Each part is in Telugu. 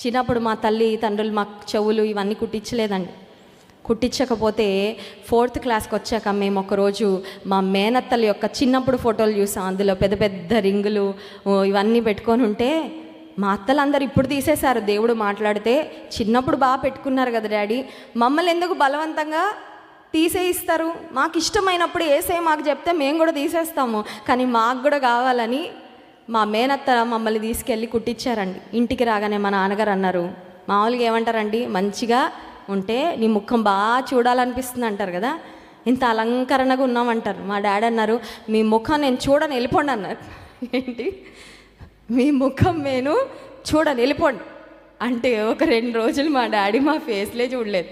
చిన్నప్పుడు మా తల్లి తండ్రులు మాకు చెవులు ఇవన్నీ కుట్టించలేదండి. కుట్టించకపోతే 4th క్లాస్కి వచ్చాక మేము ఒకరోజు మా మేనత్తల యొక్క చిన్నప్పుడు ఫోటోలు చూసాం. అందులో పెద్ద పెద్ద రింగులు ఇవన్నీ పెట్టుకొని ఉంటే మా అత్తలందరూ ఇప్పుడు తీసేశారు. దేవుడు మాట్లాడితే చిన్నప్పుడు బాగా పెట్టుకున్నారు కదా డాడీ, మమ్మల్ని ఎందుకు బలవంతంగా తీసేయిస్తారు? మాకు ఇష్టమైనప్పుడు ఏసే మాకు చెప్తే మేము కూడా తీసేస్తాము, కానీ మాకు కూడా కావాలని మా మేనత్త మమ్మల్ని తీసుకెళ్ళి కుట్టించారండి. ఇంటికి రాగానే మా నాన్నగారు అన్నారు, మామూలుగా ఏమంటారండి, మంచిగా ఉంటే నీ ముఖం బాగా చూడాలనిపిస్తుంది అంటారు కదా, ఇంత అలంకరణగా ఉన్నామంటారు. మా డాడీ అన్నారు, మీ ముఖం నేను చూడని వెళ్ళిపోండి అన్నారు. ఏంటి, మీ ముఖం నేను చూడని వెళ్ళిపోండి అంటే ఒక 2 రోజులు మా డాడీ మా ఫేస్లే చూడలేదు.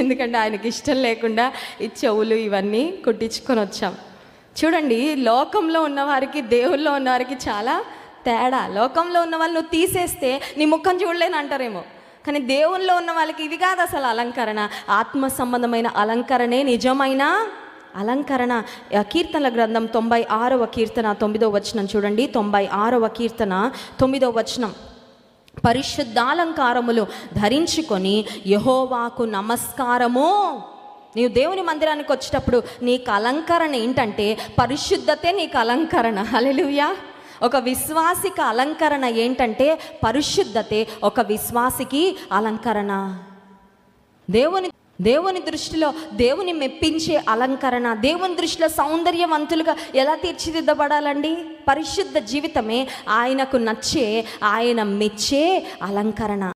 ఎందుకంటే ఆయనకి ఇష్టం లేకుండా ఈ చెవులు ఇవన్నీ కుట్టించుకొని వచ్చాం. చూడండి, లోకంలో ఉన్నవారికి దేవుల్లో ఉన్నవారికి చాలా తేడా. లోకంలో ఉన్న వాళ్ళు నువ్వు తీసేస్తే నీ ముఖం చూడలేని అంటారేమో, కానీ దేవుల్లో ఉన్న వాళ్ళకి ఇది కాదు అసలు అలంకరణ. ఆత్మ సంబంధమైన అలంకరణే నిజమైన అలంకరణ. కీర్తనల గ్రంథం 96వ కీర్తన 9వ వచనం చూడండి. 96వ కీర్తన 9వ వచనం, పరిశుద్ధాలంకారములు ధరించుకొని యెహోవాకు నమస్కారము. నీవు దేవుని మందిరానికి వచ్చేటప్పుడు నీకు అలంకరణ ఏంటంటే పరిశుద్ధతే నీకు అలంకరణ. హల్లెలూయా. ఒక విశ్వాసికి అలంకరణ ఏంటంటే పరిశుద్ధతే ఒక విశ్వాసికి అలంకరణ. దేవుని దృష్టిలో దేవుని మెప్పించే అలంకరణ, దేవుని దృష్టిలో సౌందర్యవంతులుగా ఎలా తీర్చిదిద్దబడాలండి? పరిశుద్ధ జీవితమే ఆయనకు నచ్చే, ఆయన మెచ్చే అలంకరణ.